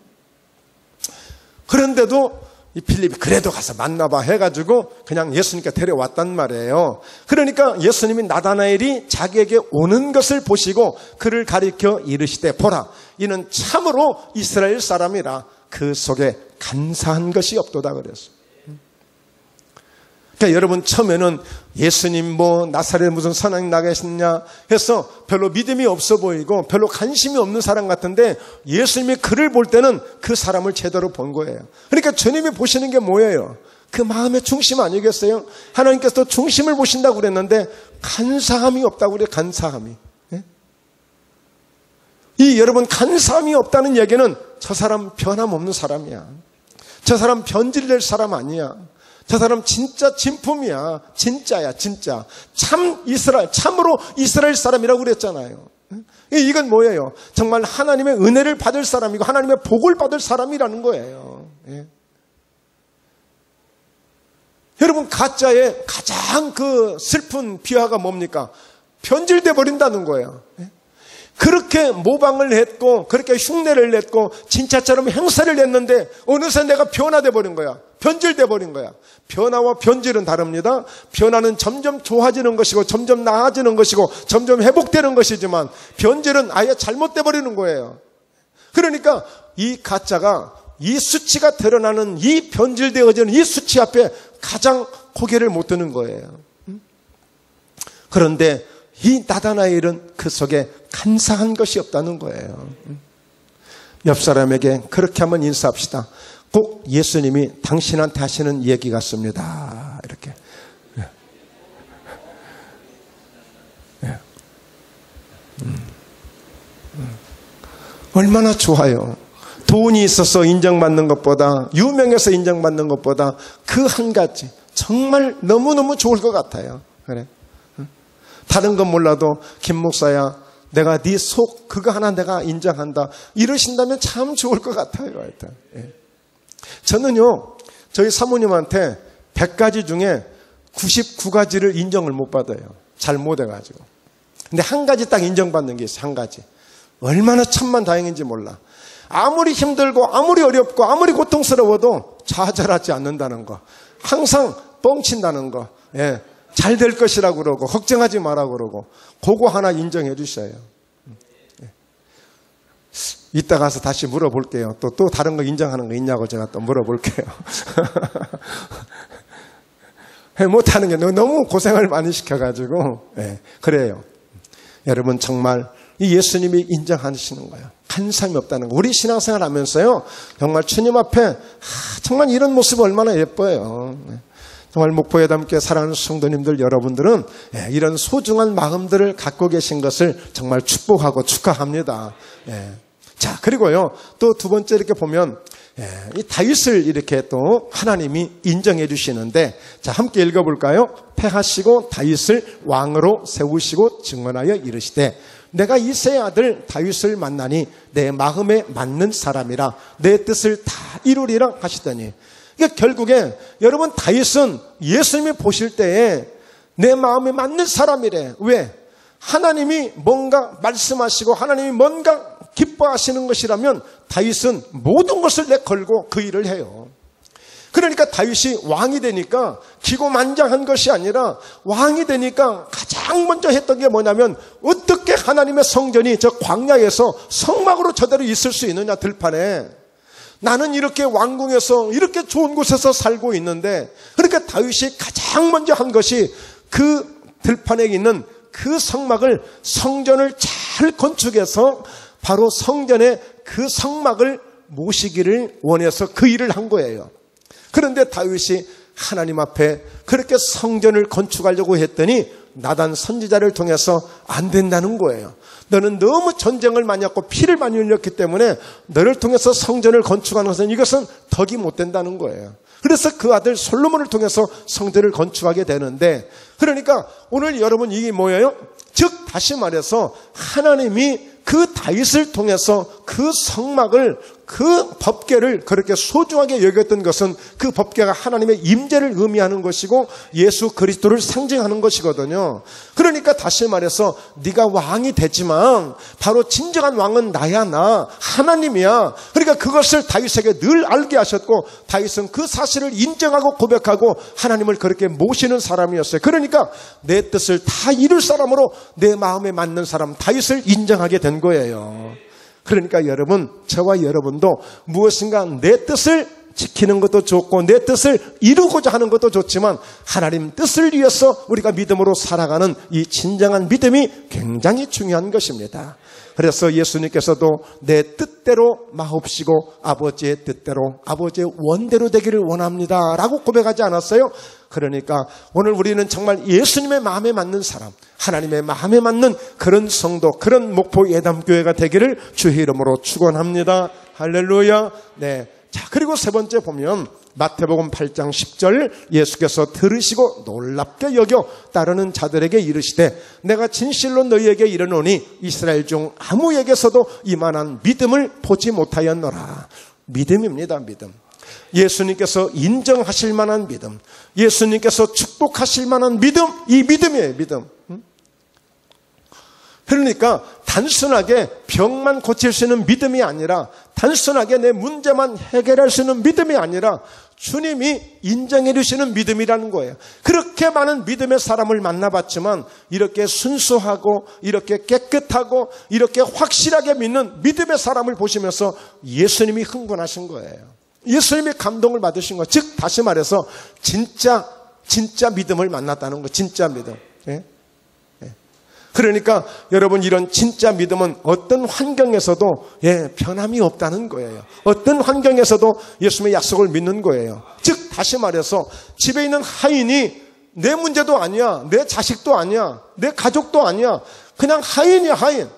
그런데도 이 빌립이 그래도 가서 만나봐 해가지고 그냥 예수님께 데려왔단 말이에요. 그러니까 예수님이 나다나엘이 자기에게 오는 것을 보시고 그를 가리켜 이르시되 보라 이는 참으로 이스라엘 사람이라 그 속에 간사한 것이 없도다 그랬어요. 그러니까 여러분 처음에는 예수님 나사렛에 무슨 선악이 나겠느냐 해서 별로 믿음이 없어 보이고 별로 관심이 없는 사람 같은데 예수님이 그를 볼 때는 그 사람을 제대로 본 거예요. 그러니까 주님이 보시는 게 뭐예요? 그 마음의 중심 아니겠어요? 하나님께서 중심을 보신다고 그랬는데 간사함이 없다고 그래요. 간사함이. 이 여러분 간사함이 없다는 얘기는 저 사람 변함없는 사람이야. 저 사람 변질될 사람 아니야. 저 사람 진짜 진품이야. 진짜야, 진짜. 참으로 이스라엘 사람이라고 그랬잖아요. 이건 뭐예요? 정말 하나님의 은혜를 받을 사람이고 하나님의 복을 받을 사람이라는 거예요. 예. 여러분, 가짜의 가장 그 슬픈 비화가 뭡니까? 변질돼 버린다는 거예요. 예. 그렇게 모방을 했고 그렇게 흉내를 냈고 진짜처럼 행사를 했는데 어느새 내가 변화돼 버린 거야. 변질돼 버린 거야. 변화와 변질은 다릅니다. 변화는 점점 좋아지는 것이고 점점 나아지는 것이고 점점 회복되는 것이지만 변질은 아예 잘못돼 버리는 거예요. 그러니까 이 가짜가 이 수치가 드러나는 이 변질되어지는 이 수치 앞에 가장 고개를 못 드는 거예요. 그런데 이 나다나엘은 그 속에 간사한 것이 없다는 거예요. 옆 사람에게 그렇게 한번 인사합시다. 꼭 예수님이 당신한테 하시는 얘기 같습니다. 이렇게. 얼마나 좋아요. 돈이 있어서 인정받는 것보다 유명해서 인정받는 것보다 그 한 가지 정말 너무너무 좋을 것 같아요. 그래. 다른 건 몰라도 김 목사야 내가 네 속 그거 하나 내가 인정한다 이러신다면 참 좋을 것 같아요. 일단. 예. 저는요 저희 사모님한테 100가지 중에 99가지를 인정을 못 받아요. 잘 못해가지고. 근데 한 가지 딱 인정받는 게 있어요. 한 가지. 얼마나 천만다행인지 몰라. 아무리 힘들고 아무리 어렵고 아무리 고통스러워도 좌절하지 않는다는 거. 항상 뻥친다는 거. 예. 잘 될 것이라고 그러고 걱정하지 마라 그러고 그거 하나 인정해 주셔요. 이따 가서 다시 물어볼게요. 또 다른 거 인정하는 거 있냐고 제가 또 물어볼게요. 못하는 게 너무 고생을 많이 시켜가지고 그래요. 여러분 정말 이 예수님이 인정하시는 거예요. 간사함이 없다는 거. 우리 신앙생활 하면서요 정말 주님 앞에 정말 이런 모습 얼마나 예뻐요. 정말 목포에 함께 사랑하는 성도님들 여러분들은 이런 소중한 마음들을 갖고 계신 것을 정말 축복하고 축하합니다. 자, 그리고요 또 두 번째 이렇게 보면 이 다윗을 이렇게 또 하나님이 인정해 주시는데 자 함께 읽어볼까요? 패하시고 다윗을 왕으로 세우시고 증언하여 이르시되 내가 이새의 아들 다윗을 만나니 내 마음에 맞는 사람이라 내 뜻을 다 이루리라 하시더니 그러니까 결국에 여러분 다윗은 예수님이 보실 때에 내 마음에 맞는 사람이래. 왜? 하나님이 뭔가 말씀하시고 하나님이 뭔가 기뻐하시는 것이라면 다윗은 모든 것을 내걸고 그 일을 해요. 그러니까 다윗이 왕이 되니까 기고만장한 것이 아니라 왕이 되니까 가장 먼저 했던 게 뭐냐면 어떻게 하나님의 성전이 저 광야에서 성막으로 저대로 있을 수 있느냐 들판에. 나는 이렇게 왕궁에서 이렇게 좋은 곳에서 살고 있는데 그러니까 다윗이 가장 먼저 한 것이 그 들판에 있는 그 성막을 성전을 잘 건축해서 바로 성전에 그 성막을 모시기를 원해서 그 일을 한 거예요. 그런데 다윗이 하나님 앞에 그렇게 성전을 건축하려고 했더니 나단 선지자를 통해서 안 된다는 거예요. 너는 너무 전쟁을 많이 했고 피를 많이 흘렸기 때문에 너를 통해서 성전을 건축하는 것은 이것은 덕이 못 된다는 거예요. 그래서 그 아들 솔로몬을 통해서 성전을 건축하게 되는데 그러니까 오늘 여러분 이게 뭐예요? 즉 다시 말해서 하나님이 그 다윗을 통해서 그 성막을 그 법궤를 그렇게 소중하게 여겼던 것은 그 법궤가 하나님의 임재를 의미하는 것이고 예수 그리스도를 상징하는 것이거든요. 그러니까 다시 말해서 네가 왕이 되지만 바로 진정한 왕은 나야, 나 하나님이야. 그러니까 그것을 다윗에게 늘 알게 하셨고 다윗은 그 사실을 인정하고 고백하고 하나님을 그렇게 모시는 사람이었어요. 그러니까 내 뜻을 다 이룰 사람으로 내 마음에 맞는 사람 다윗을 인정하게 된 거예요. 그러니까 여러분, 저와 여러분도 무엇인가 내 뜻을 지키는 것도 좋고 내 뜻을 이루고자 하는 것도 좋지만 하나님 뜻을 위해서 우리가 믿음으로 살아가는 이 진정한 믿음이 굉장히 중요한 것입니다. 그래서 예수님께서도 내 뜻대로 마옵시고 아버지의 뜻대로, 아버지의 원대로 되기를 원합니다 라고 고백하지 않았어요? 그러니까 오늘 우리는 정말 예수님의 마음에 맞는 사람, 하나님의 마음에 맞는 그런 성도, 그런 목포 예담교회가 되기를 주의 이름으로 축원합니다. 할렐루야. 네. 자, 그리고 세 번째 보면 마태복음 8장 10절 예수께서 들으시고 놀랍게 여겨 따르는 자들에게 이르시되 내가 진실로 너희에게 이르노니 이스라엘 중 아무에게서도 이만한 믿음을 보지 못하였노라. 믿음입니다. 믿음. 예수님께서 인정하실 만한 믿음, 예수님께서 축복하실 만한 믿음, 이 믿음이에요. 믿음. 그러니까 단순하게 병만 고칠 수 있는 믿음이 아니라, 단순하게 내 문제만 해결할 수 있는 믿음이 아니라 주님이 인정해 주시는 믿음이라는 거예요. 그렇게 많은 믿음의 사람을 만나봤지만 이렇게 순수하고 이렇게 깨끗하고 이렇게 확실하게 믿는 믿음의 사람을 보시면서 예수님이 흥분하신 거예요. 예수님이 감동을 받으신 거예요. 즉 다시 말해서 진짜 믿음을 만났다는 거예요. 진짜 믿음. 예? 그러니까 여러분, 이런 진짜 믿음은 어떤 환경에서도 변함이 없다는 거예요. 어떤 환경에서도 예수님의 약속을 믿는 거예요. 즉 다시 말해서 집에 있는 하인이 내 문제도 아니야, 내 자식도 아니야, 내 가족도 아니야, 그냥 하인이야. 하인.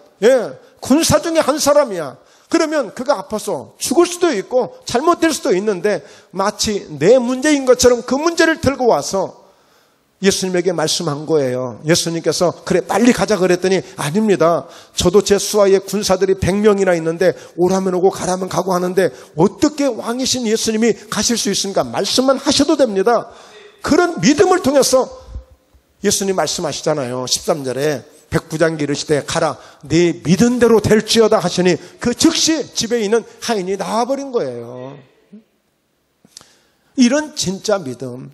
군사 중에 한 사람이야. 그러면 그가 아파서 죽을 수도 있고 잘못될 수도 있는데 마치 내 문제인 것처럼 그 문제를 들고 와서 예수님에게 말씀한 거예요. 예수님께서 그래 빨리 가자 그랬더니 아닙니다. 저도 제 수하에 군사들이 100명이나 있는데 오라면 오고 가라면 가고 하는데 어떻게 왕이신 예수님이 가실 수 있습니까? 말씀만 하셔도 됩니다. 그런 믿음을 통해서 예수님 말씀하시잖아요. 13절에 백부장이 이르시되 가라 네 믿은 대로 될지어다 하시니 그 즉시 집에 있는 하인이 나와버린 거예요. 이런 진짜 믿음.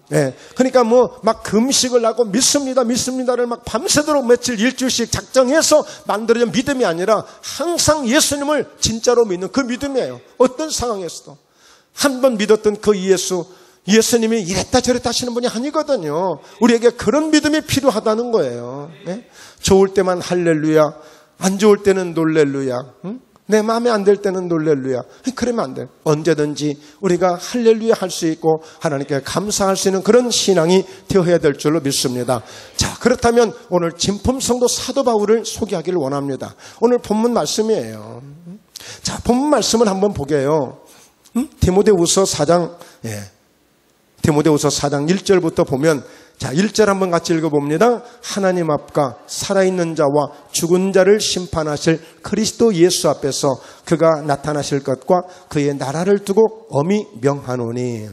그러니까 막 금식을 하고 믿습니다를 막 밤새도록 며칠 일주일씩 작정해서 만들어진 믿음이 아니라 항상 예수님을 진짜로 믿는 그 믿음이에요. 어떤 상황에서도. 한 번 믿었던 그 예수님이 이랬다 저랬다 하시는 분이 아니거든요. 우리에게 그런 믿음이 필요하다는 거예요. 좋을 때만 할렐루야, 안 좋을 때는 놀렐루야. 내 마음에 안 들 때는 놀렐루야. 그러면 안 돼. 언제든지 우리가 할렐루야 할 수 있고 하나님께 감사할 수 있는 그런 신앙이 되어야 될 줄로 믿습니다. 자, 그렇다면 오늘 진품성도 사도 바울을 소개하기를 원합니다. 오늘 본문 말씀이에요. 자, 본문 말씀을 한번 보게요. 디모데후서 4장 디모데후서 4장 1절부터 보면, 자, 1절 한번 같이 읽어봅니다. 하나님 앞과 살아있는 자와 죽은 자를 심판하실 그리스도 예수 앞에서 그가 나타나실 것과 그의 나라를 두고 엄히 명하노니.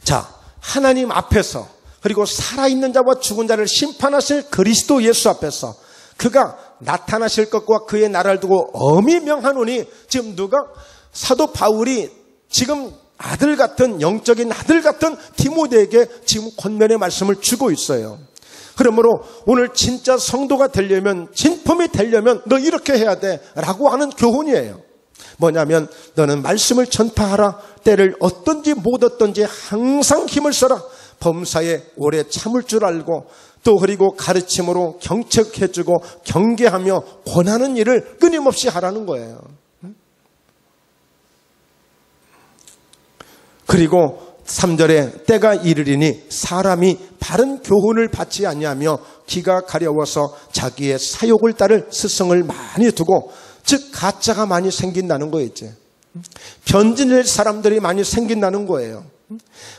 자, 하나님 앞에서, 그리고 살아있는 자와 죽은 자를 심판하실 그리스도 예수 앞에서 그가 나타나실 것과 그의 나라를 두고 엄히 명하노니. 지금 누가? 사도 바울이 지금 아들 같은, 영적인 아들 같은 디모데에게 지금 권면의 말씀을 주고 있어요. 그러므로 오늘 진짜 성도가 되려면, 진품이 되려면 너 이렇게 해야 돼 라고 하는 교훈이에요. 뭐냐면 너는 말씀을 전파하라. 때를 얻든지 못 얻든지 항상 힘을 써라. 범사에 오래 참을 줄 알고 또 그리고 가르침으로 경책해주고 경계하며 권하는 일을 끊임없이 하라는 거예요. 그리고 3절에 때가 이르리니 사람이 바른 교훈을 받지 아니하며 귀가 가려워서 자기의 사욕을 따를 스승을 많이 두고, 즉 가짜가 많이 생긴다는 거예요. 이제 변질될 사람들이 많이 생긴다는 거예요.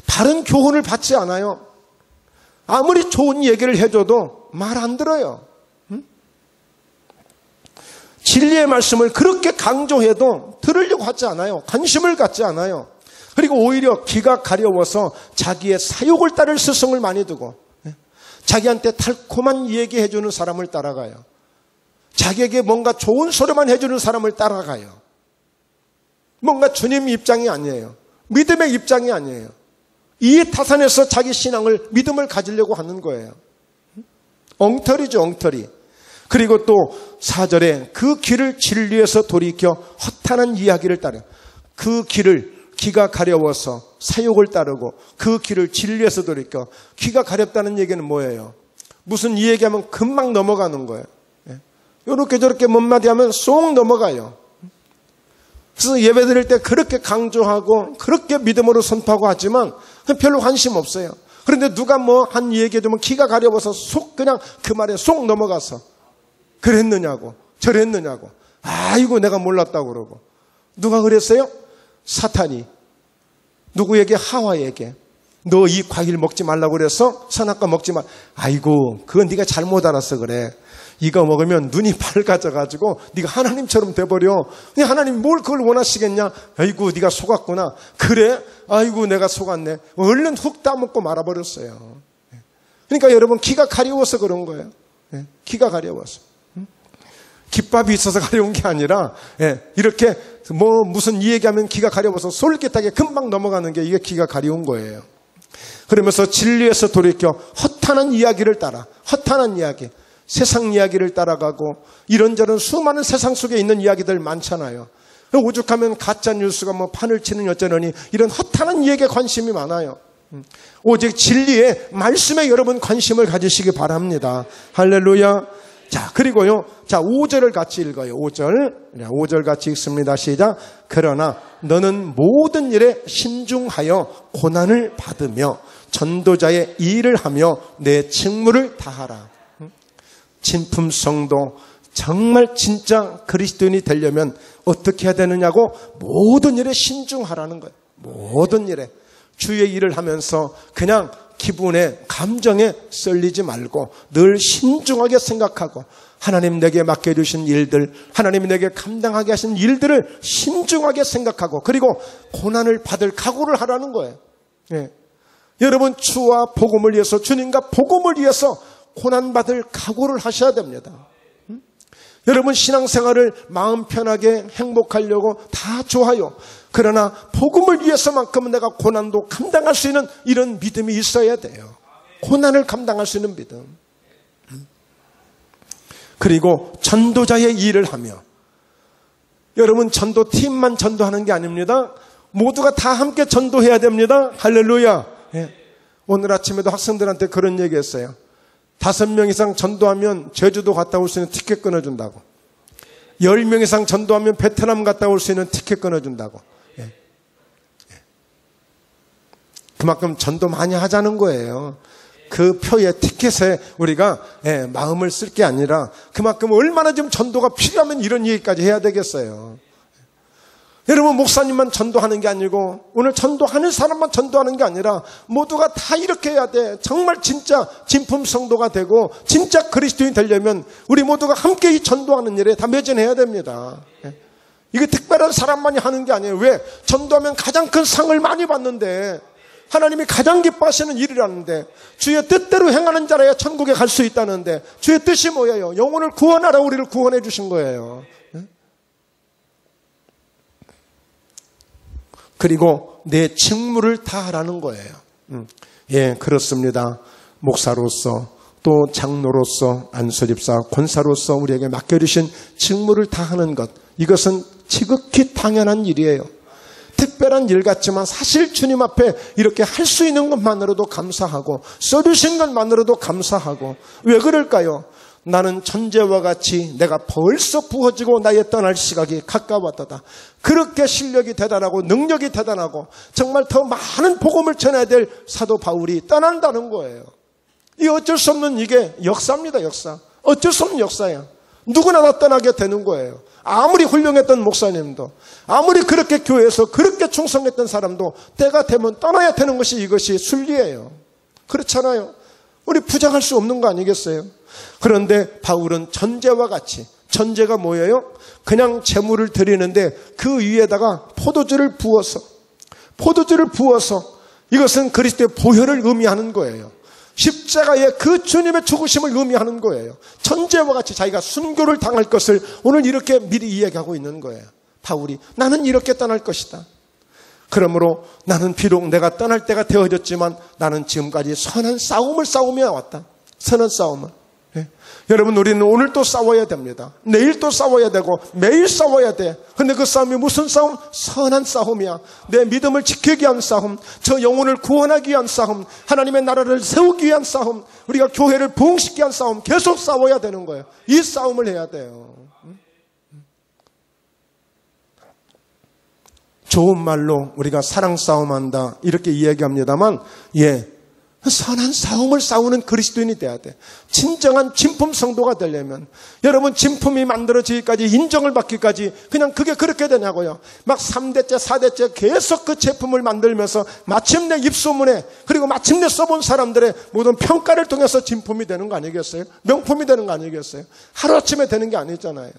바른 교훈을 받지 않아요. 아무리 좋은 얘기를 해줘도 말 안 들어요. 진리의 말씀을 그렇게 강조해도 들으려고 하지 않아요. 관심을 갖지 않아요. 그리고 오히려 귀가 가려워서 자기의 사욕을 따를 스승을 많이 두고 자기한테 달콤한 얘기해주는 사람을 따라가요. 자기에게 뭔가 좋은 소리만 해주는 사람을 따라가요. 뭔가 주님 입장이 아니에요. 믿음의 입장이 아니에요. 이 타산에서 자기 신앙을 믿음을 가지려고 하는 거예요. 엉터리죠, 엉터리. 그리고 또 4절에 그 길을 진리에서 돌이켜 허탄한 이야기를 따라. 그 길을 귀가 가려워서 사욕을 따르고 그 길을 진리에서 돌이켜. 귀가 가렵다는 얘기는 뭐예요? 무슨 이 얘기하면 금방 넘어가는 거예요. 이렇게 저렇게 몇 마디 하면 쏙 넘어가요. 그래서 예배 드릴 때 그렇게 강조하고 그렇게 믿음으로 선포하고 하지만 별로 관심 없어요. 그런데 누가 뭐 한 얘기해주면 귀가 가려워서 쏙 그냥 그 말에 쏙 넘어가서 그랬느냐고 저랬느냐고 아이고 내가 몰랐다고 그러고. 누가 그랬어요? 사탄이 누구에게? 하와에게 너 이 과일 먹지 말라고 그래서 선악과 먹지 마. 아이고 그건 네가 잘못 알았어 그래. 이거 먹으면 눈이 밝아져가지고 네가 하나님처럼 돼버려. 근데 하나님 뭘 그걸 원하시겠냐? 아이고 네가 속았구나. 그래? 아이고 내가 속았네. 얼른 훅 따먹고 말아버렸어요. 그러니까 여러분 귀가 가려워서 그런 거예요. 귀가 가려워서. 깃밥이 있어서 가려운 게 아니라 이렇게 뭐 무슨 이 얘기하면 귀가 가려워서 솔깃하게 금방 넘어가는 게 이게 귀가 가려운 거예요. 그러면서 진리에서 돌이켜 허탄한 이야기를 따라. 허탄한 이야기. 세상 이야기를 따라가고 이런저런 수많은 세상 속에 있는 이야기들 많잖아요. 오죽하면 가짜 뉴스가 뭐 판을 치는 어쩌느니 이런 허탄한 이야기에 관심이 많아요. 오직 진리의 말씀에 여러분 관심을 가지시기 바랍니다. 할렐루야. 자, 그리고요. 자, 5절을 같이 읽어요. 5절 같이 읽습니다. 시작. 그러나 너는 모든 일에 신중하여 고난을 받으며 전도자의 일을 하며 내 직무를 다하라. 진품성도 정말 진짜 그리스도인이 되려면 어떻게 해야 되느냐고 모든 일에 신중하라는 거예요. 모든 일에. 주의 일을 하면서 그냥 기분에 감정에 쏠리지 말고 늘 신중하게 생각하고 하나님 내게 맡겨주신 일들, 하나님이 내게 감당하게 하신 일들을 신중하게 생각하고 그리고 고난을 받을 각오를 하라는 거예요. 여러분 주와 복음을 위해서 주님과 복음을 위해서 고난받을 각오를 하셔야 됩니다. 여러분 신앙생활을 마음 편하게 행복하려고 다 좋아요. 그러나 복음을 위해서만큼은 내가 고난도 감당할 수 있는 이런 믿음이 있어야 돼요. 고난을 감당할 수 있는 믿음. 그리고 전도자의 일을 하며 여러분 전도팀만 전도하는 게 아닙니다. 모두가 다 함께 전도해야 됩니다. 할렐루야. 오늘 아침에도 학생들한테 그런 얘기했어요. 5명 이상 전도하면 제주도 갔다 올 수 있는 티켓 끊어준다고. 10명 이상 전도하면 베트남 갔다 올 수 있는 티켓 끊어준다고. 그만큼 전도 많이 하자는 거예요. 그 표에 티켓에 우리가 마음을 쓸 게 아니라 그만큼 얼마나 좀 전도가 필요하면 이런 얘기까지 해야 되겠어요. 여러분 목사님만 전도하는 게 아니고 오늘 전도하는 사람만 전도하는 게 아니라 모두가 다 이렇게 해야 돼. 정말 진짜 진품 성도가 되고 진짜 그리스도인이 되려면 우리 모두가 함께 이 전도하는 일에 다 매진해야 됩니다. 이게 특별한 사람만이 하는 게 아니에요. 왜? 전도하면 가장 큰 상을 많이 받는데 하나님이 가장 기뻐하시는 일이라는데 주의 뜻대로 행하는 자라야 천국에 갈 수 있다는데 주의 뜻이 뭐예요? 영혼을 구원하라 우리를 구원해 주신 거예요. 그리고 내 직무를 다하라는 거예요. 예, 그렇습니다. 목사로서 또 장로로서 안수집사 권사로서 우리에게 맡겨주신 직무를 다하는 것, 이것은 지극히 당연한 일이에요. 특별한 일 같지만 사실 주님 앞에 이렇게 할 수 있는 것만으로도 감사하고 써주신 것만으로도 감사하고. 왜 그럴까요? 나는 천재와 같이 내가 벌써 부어지고 나의 떠날 시각이 가까웠다. 그렇게 실력이 대단하고 능력이 대단하고 정말 더 많은 복음을 전해야 될 사도 바울이 떠난다는 거예요. 이 어쩔 수 없는 이게 역사입니다. 역사. 어쩔 수 없는 역사예요. 누구나 다 떠나게 되는 거예요. 아무리 훌륭했던 목사님도 아무리 그렇게 교회에서 그렇게 충성했던 사람도 때가 되면 떠나야 되는 것이 이것이 순리예요. 그렇잖아요. 우리 부정할 수 없는 거 아니겠어요? 그런데 바울은 천재와 같이 전제가 뭐예요? 그냥 제물을 드리는데 그 위에다가 포도주를 부어서 이것은 그리스도의 보혈을 의미하는 거예요. 십자가의 그 주님의 죽으심을 의미하는 거예요. 전제와 같이 자기가 순교를 당할 것을 오늘 이렇게 미리 이야기하고 있는 거예요. 바울이 나는 이렇게 떠날 것이다. 그러므로 나는 비록 내가 떠날 때가 되어졌지만 나는 지금까지 선한 싸움을 싸우며 왔다. 선한 싸움을. 네. 여러분, 우리는 오늘 또 싸워야 됩니다. 내일 또 싸워야 되고 매일 싸워야 돼. 근데 그 싸움이 무슨 싸움? 선한 싸움이야. 내 믿음을 지키기 위한 싸움, 저 영혼을 구원하기 위한 싸움, 하나님의 나라를 세우기 위한 싸움, 우리가 교회를 부흥시키기 위한 싸움, 계속 싸워야 되는 거예요. 이 싸움을 해야 돼요. 좋은 말로 우리가 사랑 싸움한다 이렇게 이야기합니다만, 선한 싸움을 싸우는 그리스도인이 돼야 돼. 진정한 진품 성도가 되려면, 여러분, 진품이 만들어지기까지, 인정을 받기까지 그냥 그게 그렇게 되냐고요. 막 3대째 4대째 계속 그 제품을 만들면서 마침내 입소문에, 그리고 마침내 써본 사람들의 모든 평가를 통해서 진품이 되는 거 아니겠어요? 명품이 되는 거 아니겠어요? 하루아침에 되는 게 아니잖아요.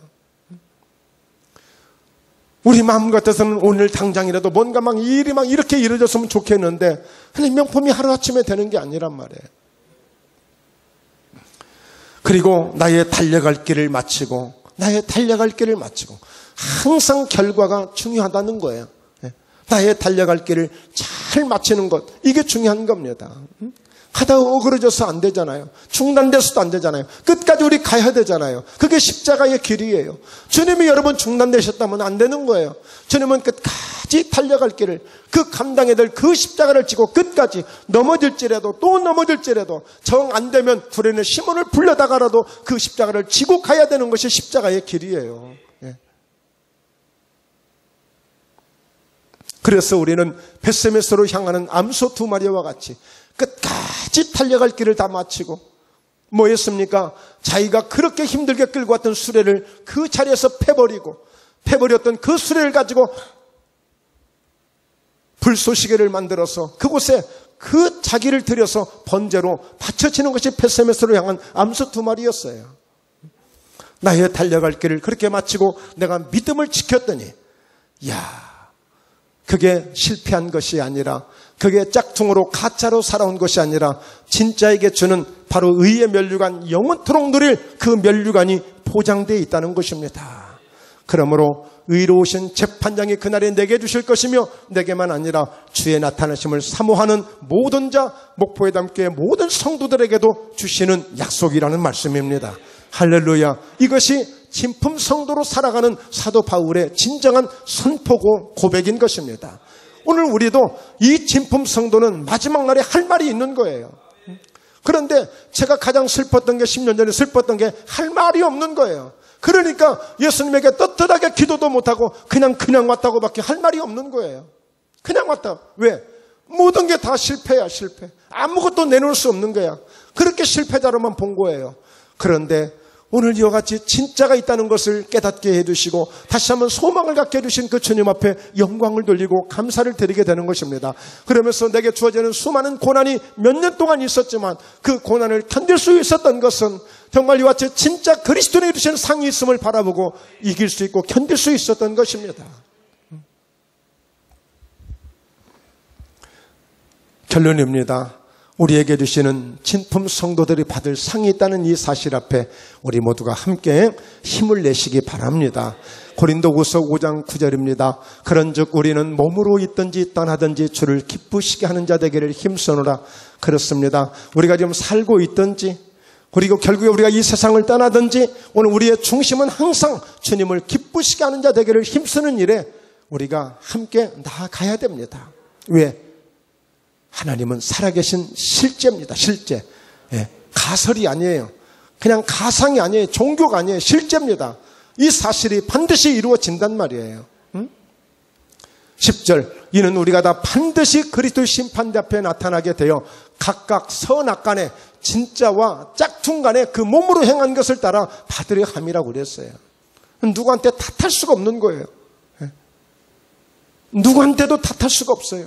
우리 마음 같아서는 오늘 당장이라도 뭔가 막 일이 막 이렇게 이루어졌으면 좋겠는데, 근데 명품이 하루아침에 되는 게 아니란 말이에요. 그리고 나의 달려갈 길을 마치고 항상 결과가 중요하다는 거예요. 나의 달려갈 길을 잘 마치는 것, 이게 중요한 겁니다. 하다가 어그러져서 안 되잖아요. 중단돼서도 안 되잖아요. 끝까지 우리 가야 되잖아요. 그게 십자가의 길이에요. 주님이 여러분 중단되셨다면 안 되는 거예요. 주님은 끝까지 달려갈 길을, 그 감당해야 될 그 십자가를 지고 끝까지, 넘어질지라도 또 넘어질지라도 정 안 되면 구레네 시몬을 불러다가라도 그 십자가를 지고 가야 되는 것이 십자가의 길이에요. 그래서 우리는 벳세메스로 향하는 암소 2마리와 같이 끝까지 달려갈 길을 다 마치고, 뭐 했습니까? 자기가 그렇게 힘들게 끌고 왔던 수레를 그 자리에서 패버렸던 그 수레를 가지고 불쏘시개를 만들어서 그곳에 그 자기를 들여서 번제로 바쳐지는 것이 벳세메스로 향한 암소 2마리였어요. 나의 달려갈 길을 그렇게 마치고 내가 믿음을 지켰더니, 그게 실패한 것이 아니라, 그게 짝퉁으로 가짜로 살아온 것이 아니라 진짜에게 주는 바로 의의 면류관, 영원토록 누릴 그 면류관이 포장되어 있다는 것입니다. 그러므로 의로우신 재판장이 그날에 내게 주실 것이며, 내게만 아니라 주의 나타나심을 사모하는 모든 자, 목포에 담교회 모든 성도들에게도 주시는 약속이라는 말씀입니다. 할렐루야. 이것이 진품 성도로 살아가는 사도 바울의 진정한 선포고 고백인 것입니다. 오늘 우리도 이 진품 성도는 마지막 날에 할 말이 있는 거예요. 그런데 제가 가장 슬펐던 게, 10년 전에 슬펐던 게 할 말이 없는 거예요. 그러니까 예수님에게 떳떳하게 기도도 못하고 그냥 왔다고 밖에 할 말이 없는 거예요. 그냥 왔다. 왜? 모든 게 다 실패야, 실패. 아무것도 내놓을 수 없는 거야. 그렇게 실패자로만 본 거예요. 그런데 오늘 이와 같이 진짜가 있다는 것을 깨닫게 해주시고 다시 한번 소망을 갖게 해주신 그 주님 앞에 영광을 돌리고 감사를 드리게 되는 것입니다. 그러면서 내게 주어지는 수많은 고난이 몇 년 동안 있었지만 그 고난을 견딜 수 있었던 것은 정말 이와 같이 진짜 그리스도인이 주신 상이 있음을 바라보고 이길 수 있고 견딜 수 있었던 것입니다. 결론입니다. 우리에게 주시는 진품 성도들이 받을 상이 있다는 이 사실 앞에 우리 모두가 함께 힘을 내시기 바랍니다. 고린도후서 5장 9절입니다. 그런즉 우리는 몸으로 있든지 떠나든지 주를 기쁘시게 하는 자 되기를 힘쓰노라. 그렇습니다. 우리가 지금 살고 있든지, 그리고 결국에 우리가 이 세상을 떠나든지, 오늘 우리의 중심은 항상 주님을 기쁘시게 하는 자 되기를 힘쓰는 일에 우리가 함께 나아가야 됩니다. 왜? 하나님은 살아계신 실제입니다. 실제. 가설이 아니에요. 그냥 가상이 아니에요. 종교가 아니에요. 실제입니다. 이 사실이 반드시 이루어진단 말이에요. 10절. 이는 우리가 다 반드시 그리스도의 심판대 앞에 나타나게 되어 각각 선악간에 진짜와 짝퉁 간에 그 몸으로 행한 것을 따라 받으려 함이라고 그랬어요. 누구한테 탓할 수가 없는 거예요. 누구한테도 탓할 수가 없어요.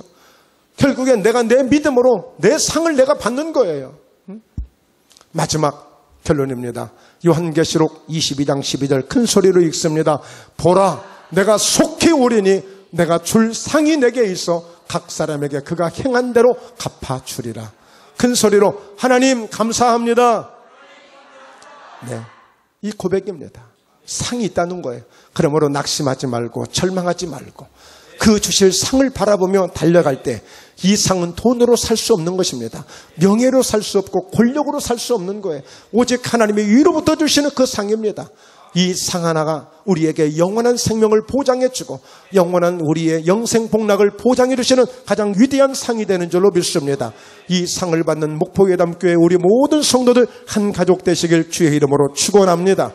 결국엔 내가 내 믿음으로 내 상을 내가 받는 거예요. 마지막 결론입니다. 요한계시록 22장 12절 큰 소리로 읽습니다. 보라, 내가 속히 오리니 내가 줄 상이 내게 있어 각 사람에게 그가 행한 대로 갚아주리라. 큰 소리로 하나님 감사합니다. 네, 이 고백입니다. 상이 있다는 거예요. 그러므로 낙심하지 말고 절망하지 말고 그 주실 상을 바라보며 달려갈 때 이 상은 돈으로 살 수 없는 것입니다. 명예로 살 수 없고 권력으로 살 수 없는 거예요. 오직 하나님의 위로부터 주시는 그 상입니다. 이 상 하나가 우리에게 영원한 생명을 보장해주고 영원한 우리의 영생 복락을 보장해 주시는 가장 위대한 상이 되는 줄로 믿습니다. 이 상을 받는 목포예담교회 우리 모든 성도들 한 가족 되시길 주의 이름으로 축원합니다.